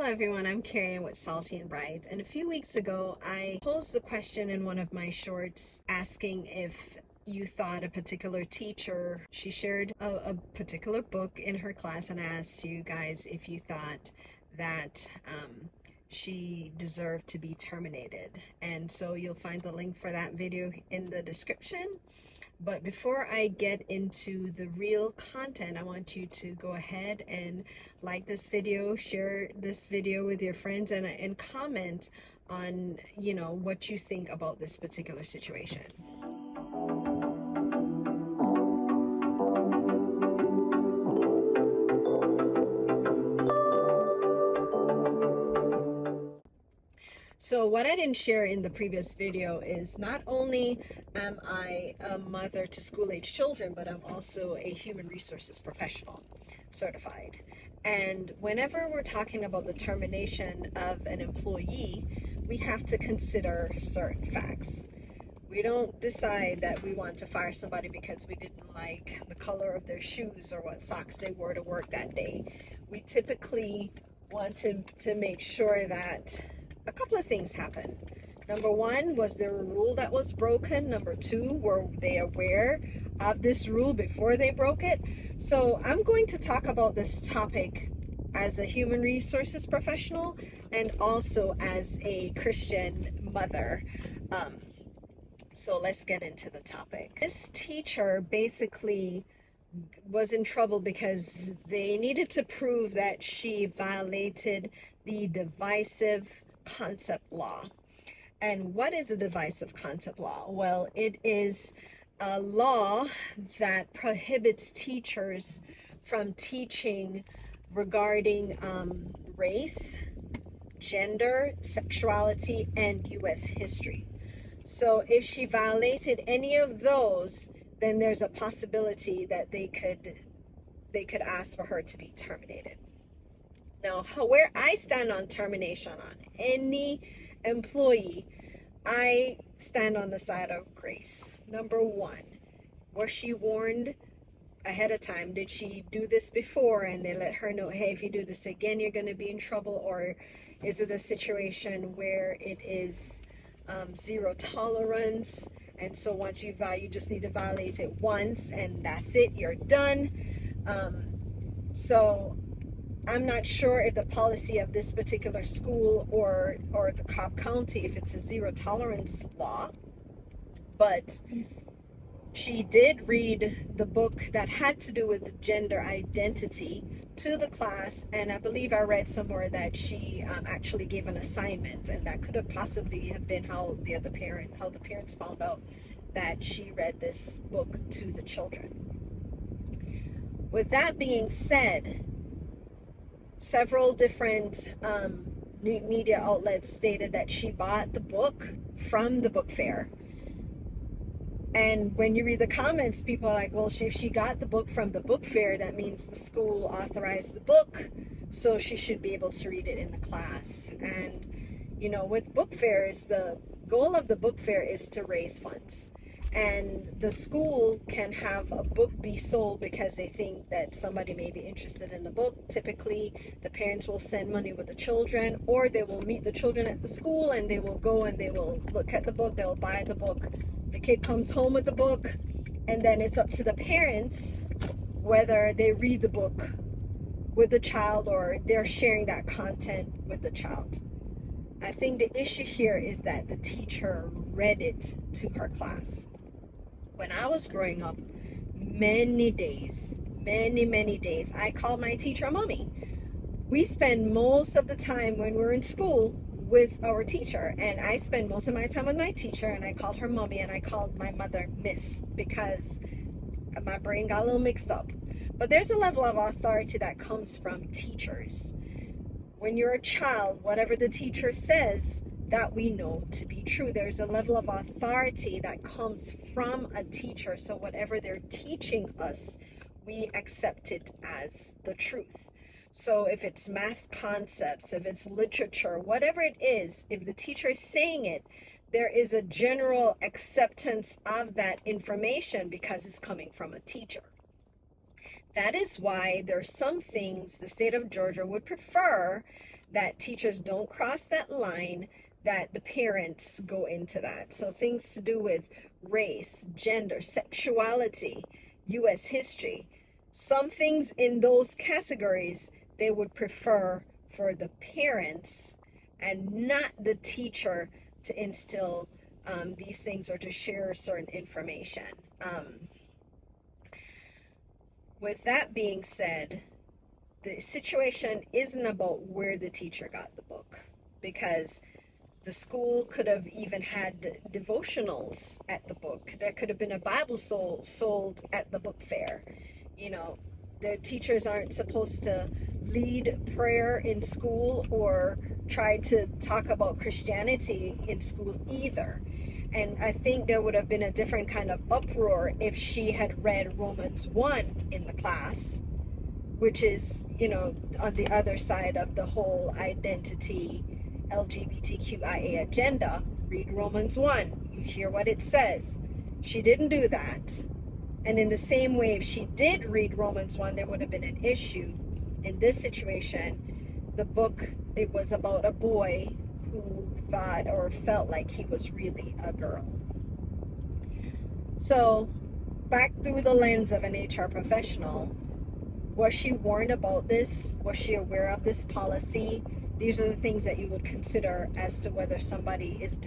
everyone, I'm Carrie with Salty and Bright, and a few weeks ago I posed the question in one of my shorts asking if you thought a particular teacher, she shared a particular book in her class, and I asked you guys if you thought that she deserved to be terminated. And so you'll find the link for that video in the description. But before I get into the real content, I want you to go ahead and like this video, share this video with your friends, and comment on, what you think about this particular situation. So what I didn't share in the previous video is not only am I a mother to school-age children, but I'm also a human resources professional certified. And whenever we're talking about the termination of an employee, we have to consider certain facts. We don't decide that we want to fire somebody because we didn't like the color of their shoes or what socks they wore to work that day. We typically want to make sure that a couple of things happen. Number one, was there a rule that was broken? Number two, were they aware of this rule before they broke it? So I'm going to talk about this topic as a human resources professional and also as a Christian mother. So let's get into the topic. This teacher basically was in trouble because they needed to prove that she violated the divisive concept law. And what is a divisive concept law? Well, it is a law that prohibits teachers from teaching regarding race, gender, sexuality, and U.S. history. So if she violated any of those, then there's a possibility that they could ask for her to be terminated. Now, where I stand on termination on any employee, I stand on the side of grace. Number one, was she warned ahead of time? Did she do this before and they let her know, hey, if you do this again, you're going to be in trouble? Or is it a situation where it is zero tolerance, and so once you just need to violate it once and that's it, you're done? So I'm not sure if the policy of this particular school or the Cobb County, if it's a zero tolerance law, but she did read the book that had to do with gender identity to the class, and I believe I read somewhere that she actually gave an assignment, and that could have possibly have been how the parents found out that she read this book to the children. With that being said, several different media outlets stated that she bought the book from the book fair. And when you read the comments, people are like, well, if she got the book from the book fair, that means the school authorized the book, so she should be able to read it in the class. And, with book fairs, the goal of the book fair is to raise funds. And the school can have a book be sold because they think that somebody may be interested in the book. Typically, the parents will send money with the children, or they will meet the children at the school and they will go and they will look at the book, they'll buy the book. The kid comes home with the book, and then it's up to the parents whether they read the book with the child or they're sharing that content with the child. I think the issue here is that the teacher read it to her class. When I was growing up, many days, I called my teacher mommy. We spend most of the time when we're in school with our teacher, and I spend most of my time with my teacher, and I called her mommy and I called my mother miss because my brain got a little mixed up. But there's a level of authority that comes from teachers. When you're a child, whatever the teacher says, that we know to be true. There's a level of authority that comes from a teacher, so whatever they're teaching us, we accept it as the truth. So if it's math concepts, if it's literature, whatever it is, if the teacher is saying it, there is a general acceptance of that information because it's coming from a teacher. That is why there are some things the state of Georgia would prefer that teachers don't cross that line, that the parents go into that. So things to do with race, gender, sexuality, US history, some things in those categories they would prefer for the parents and not the teacher to instill these things or to share certain information. With that being said, the situation isn't about where the teacher got the book, because the school could have even had devotionals at the book. There could have been a Bible sold at the book fair. You know, the teachers aren't supposed to lead prayer in school or try to talk about Christianity in school either. And I think there would have been a different kind of uproar if she had read Romans 1 in the class, which is, you know, on the other side of the whole identity LGBTQIA agenda. Read Romans 1. You hear what it says. She didn't do that. And in the same way, if she did read Romans 1, there would have been an issue. In this situation, the book, it was about a boy who thought or felt like he was really a girl. So, back through the lens of an HR professional, was she warned about this? Was she aware of this policy? These are the things that you would consider as to whether somebody is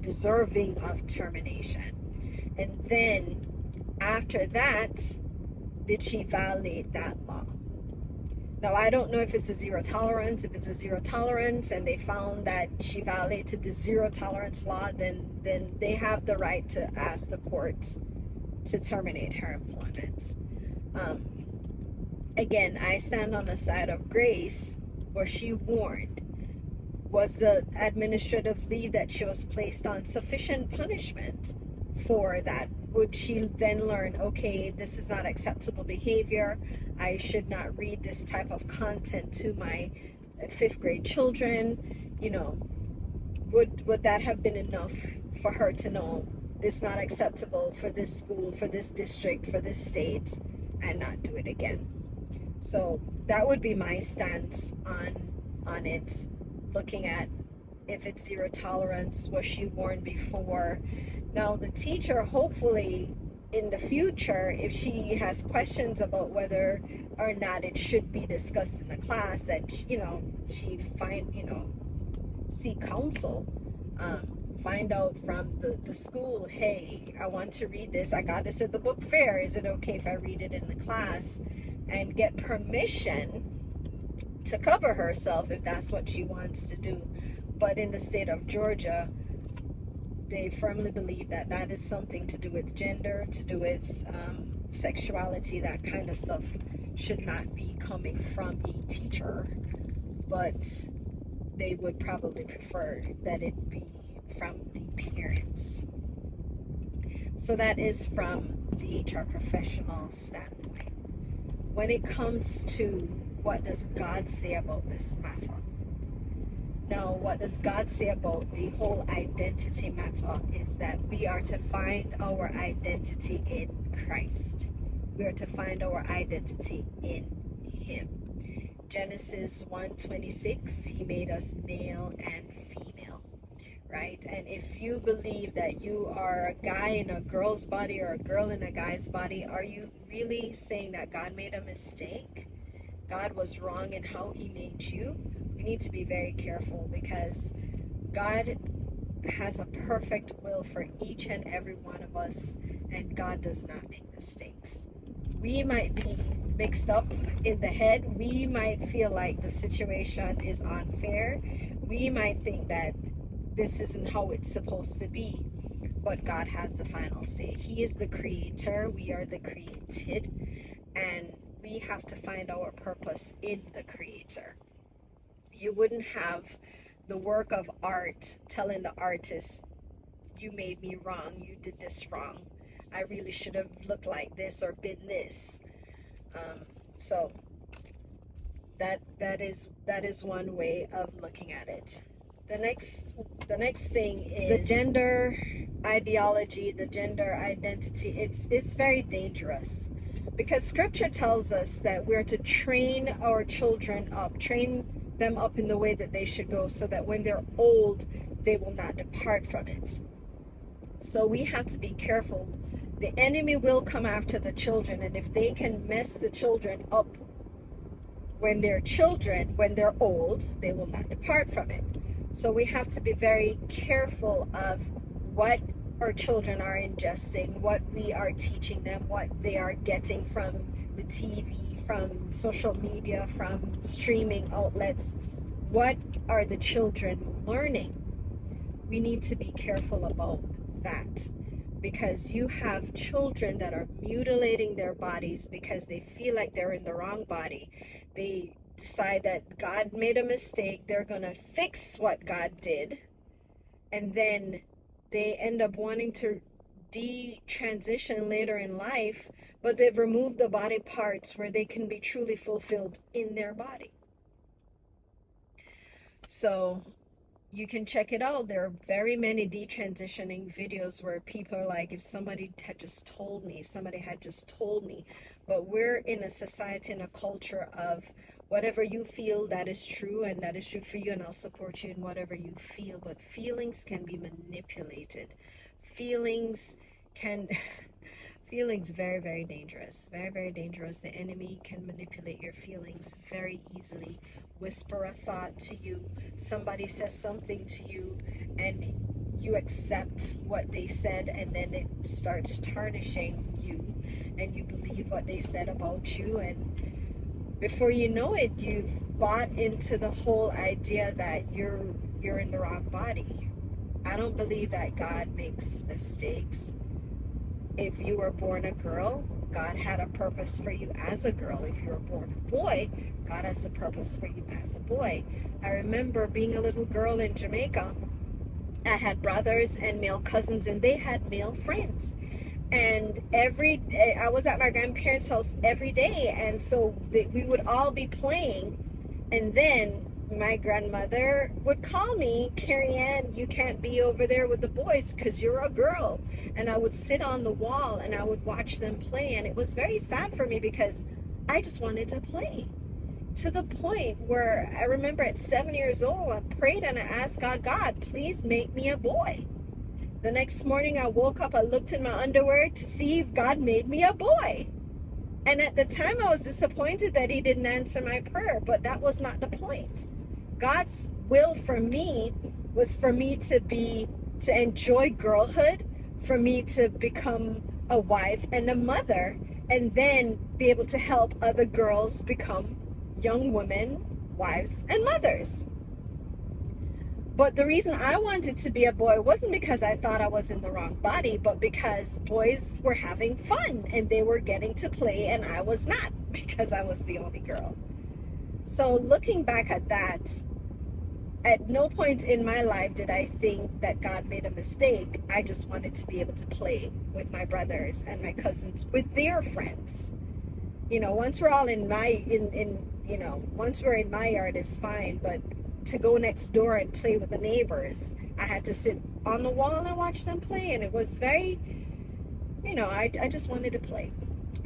deserving of termination. And then, after that, did she violate that law? Now, I don't know if it's a zero tolerance. If it's a zero tolerance and they found that she violated the zero tolerance law, then they have the right to ask the court to terminate her employment. Again, I stand on the side of grace. Was she warned? Was the administrative leave that she was placed on sufficient punishment for that? Would she then learn, okay, this is not acceptable behavior. I should not read this type of content to my 5th grade children. You know, would that have been enough for her to know it's not acceptable for this school, for this district, for this state, and not do it again? So that would be my stance on it, looking at if it's zero tolerance. Was she warned before? Now, the teacher, hopefully in the future, if she has questions about whether or not it should be discussed in the class, that, you know, she seek counsel, find out from the school, hey, I want to read this. I got this at the book fair. Is it okay if I read it in the class? And get permission to cover herself if that's what she wants to do. But in the state of Georgia, they firmly believe that that is something to do with gender, to do with sexuality. That kind of stuff should not be coming from a teacher, but they would probably prefer that it be from the parents. So that is from the HR professional standpoint. When it comes to what does God say about this matter? Now, what does God say about the whole identity matter is that we are to find our identity in Christ. We are to find our identity in Him. Genesis 1:26, He made us male and female, right? And if you believe that you are a guy in a girl's body or a girl in a guy's body, are you really saying that God made a mistake? God was wrong in how He made you? We need to be very careful, because God has a perfect will for each and every one of us, and God does not make mistakes. We might be mixed up in the head. We might feel like the situation is unfair. We might think that this isn't how it's supposed to be, but God has the final say. He is the creator. We are the created, and we have to find our purpose in the creator. You wouldn't have the work of art telling the artist, you made me wrong, you did this wrong, I really should have looked like this or been this. So that is one way of looking at it. The next thing is the gender ideology, the gender identity. It's very dangerous, because Scripture tells us that we're to train our children up, train them up in the way that they should go, so that when they're old, they will not depart from it. So we have to be careful. The enemy will come after the children, and if they can mess the children up when they're children, when they're old, they will not depart from it. So we have to be very careful of what our children are ingesting, what we are teaching them, what they are getting from the TV, from social media, from streaming outlets. What are the children learning? We need to be careful about that, because you have children that are mutilating their bodies because they feel like they're in the wrong body. They decide that God made a mistake, they're going to fix what God did, and then they end up wanting to detransition later in life, but they've removed the body parts where they can be truly fulfilled in their body. So you can check it out. There are very many detransitioning videos where people are like, if somebody had just told me, if somebody had just told me. But we're in a society and a culture of whatever you feel, that is true, and that is true for you, and I'll support you in whatever you feel. But feelings can be manipulated. Feelings can feelings very, very dangerous. Very, very dangerous. The enemy can manipulate your feelings very easily. Whisper a thought to you. Somebody says something to you, and you accept what they said, and then it starts tarnishing you, and you believe what they said about you, and before you know it, you've bought into the whole idea that you're in the wrong body. I don't believe that God makes mistakes. If you were born a girl, God had a purpose for you as a girl. If you were born a boy, God has a purpose for you as a boy. I remember being a little girl in Jamaica. I had brothers and male cousins, and they had male friends. And I was at my grandparents' house every day, and so we would all be playing, and then my grandmother would call me, Carrie Ann, you can't be over there with the boys because you're a girl. And I would sit on the wall and I would watch them play, and it was very sad for me because I just wanted to play, to the point where I remember at 7 years old, I prayed and I asked God, please make me a boy. The next morning I woke up, I looked in my underwear to see if God made me a boy. And at the time I was disappointed that he didn't answer my prayer, but that was not the point. God's will for me was for me to enjoy girlhood, for me to become a wife and a mother, and then be able to help other girls become young women, wives, and mothers. But the reason I wanted to be a boy wasn't because I thought I was in the wrong body, but because boys were having fun and they were getting to play and I was not, because I was the only girl. So looking back at that, at no point in my life did I think that God made a mistake. I just wanted to be able to play with my brothers and my cousins, with their friends. Once we're all once we're in my yard is fine, but to go next door and play with the neighbors, I had to sit on the wall and watch them play, and it was very, I just wanted to play.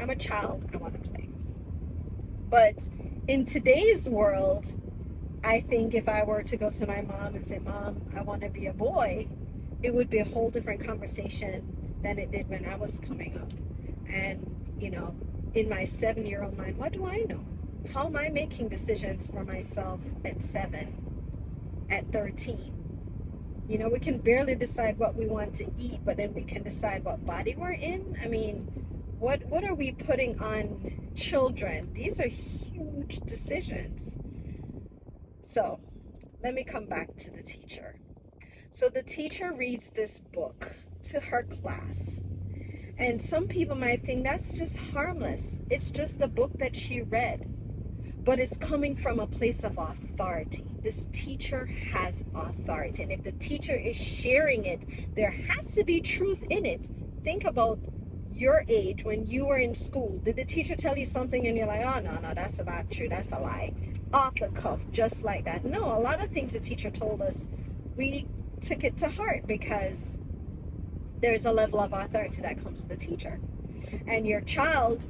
I'm a child, I want to play. But in today's world, I think if I were to go to my mom and say, Mom, I want to be a boy, it would be a whole different conversation than it did when I was coming up. And, in my 7-year-old mind, what do I know? How am I making decisions for myself at 7, at 13? We can barely decide what we want to eat, but then we can decide what body we're in. I mean, what are we putting on children? These are huge decisions. So let me come back to the teacher. So the teacher reads this book to her class. And some people might think that's just harmless. It's just the book that she read. But it's coming from a place of authority. This teacher has authority. And if the teacher is sharing it, there has to be truth in it. Think about your age when you were in school. Did the teacher tell you something and you're like, oh, no, that's not true. That's a lie. Off the cuff, just like that. No, a lot of things the teacher told us, we took it to heart because there's a level of authority that comes with the teacher. And your child,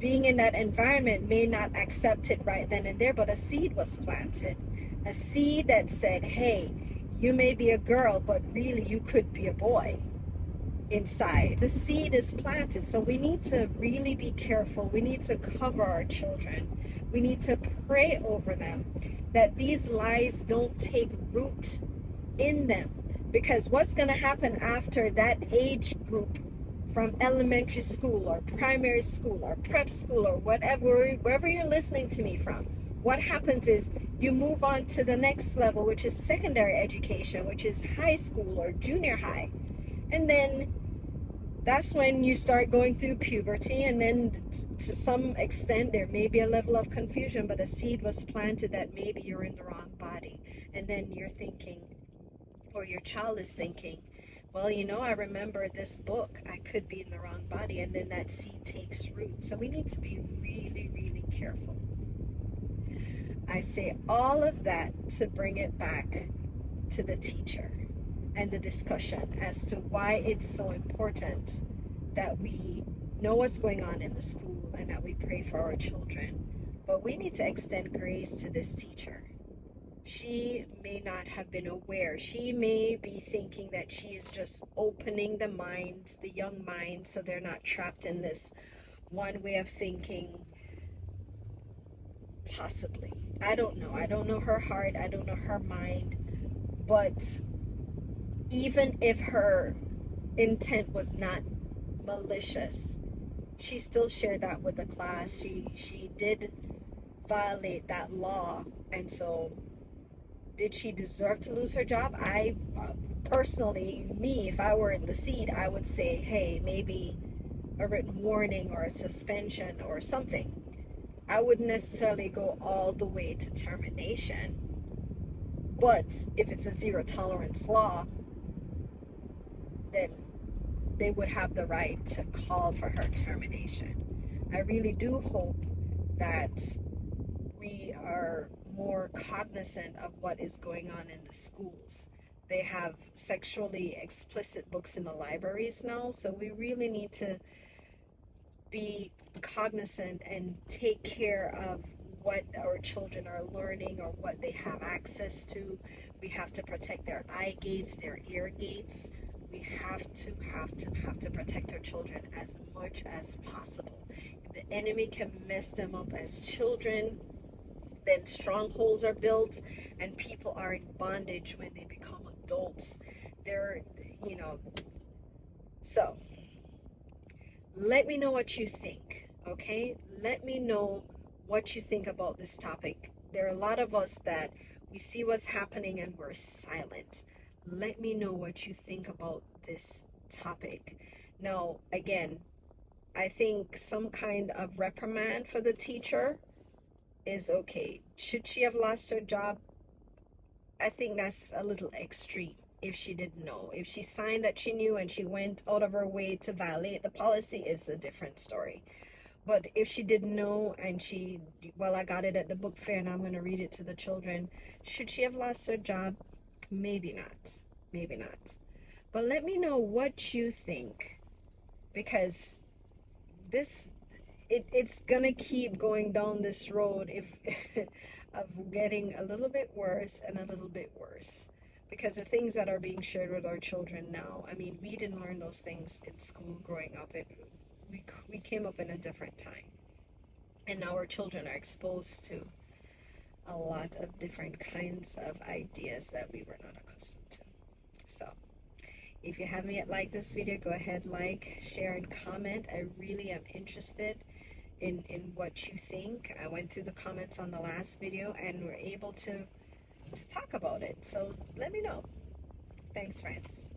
being in that environment may not accept it right then and there, but a seed was planted. A seed that said, hey, you may be a girl, but really you could be a boy inside. The seed is planted. So we need to really be careful. We need to cover our children. We need to pray over them that these lies don't take root in them. Because what's going to happen after that age group, from elementary school or primary school or prep school or whatever, wherever you're listening to me from, what happens is you move on to the next level, which is secondary education, which is high school or junior high. And then that's when you start going through puberty, and then to some extent there may be a level of confusion, but a seed was planted that maybe you're in the wrong body. And then you're thinking, or your child is thinking, well, I remember this book, I could be in the wrong body, and then that seed takes root. So we need to be really, really careful. I say all of that to bring it back to the teacher and the discussion as to why it's so important that we know what's going on in the school and that we pray for our children. But we need to extend grace to this teacher. She may not have been aware. She may be thinking that she is just opening the minds, the young minds, so they're not trapped in this one way of thinking. Possibly. I don't know. I don't know her heart. I don't know her mind. But even if her intent was not malicious, she still shared that with the class. She did violate that law, and so did she deserve to lose her job? I personally, me, if I were in the seat, I would say, hey, maybe a written warning or a suspension or something. I wouldn't necessarily go all the way to termination. But if it's a zero tolerance law, then they would have the right to call for her termination. I really do hope that we are more cognizant of what is going on in the schools. They have sexually explicit books in the libraries now, so we really need to be cognizant and take care of what our children are learning or what they have access to. We have to protect their eye gates, their ear gates. We have to protect our children as much as possible. The enemy can mess them up as children, then strongholds are built and people are in bondage when they become adults. They're, so let me know what you think, okay? Let me know what you think about this topic. There are a lot of us that we see what's happening and we're silent. Let me know what you think about this topic. Now, again, I think some kind of reprimand for the teacher is okay. Should she have lost her job? I think that's a little extreme. If she didn't know, if she signed that she knew and she went out of her way to violate the policy, is a different story. But if she didn't know and I got it at the book fair and I'm going to read it to the children, should she have lost her job? Maybe not. Maybe not. But let me know what you think, because this it's gonna keep going down this road if of getting a little bit worse and a little bit worse, because the things that are being shared with our children now, I mean, we didn't learn those things in school growing up. We came up in a different time, and now our children are exposed to a lot of different kinds of ideas that we were not accustomed to. So if you haven't yet liked this video, go ahead, like, share, and comment. I really am interested in what you think. I went through the comments on the last video and we're able to talk about it. So let me know. Thanks, friends.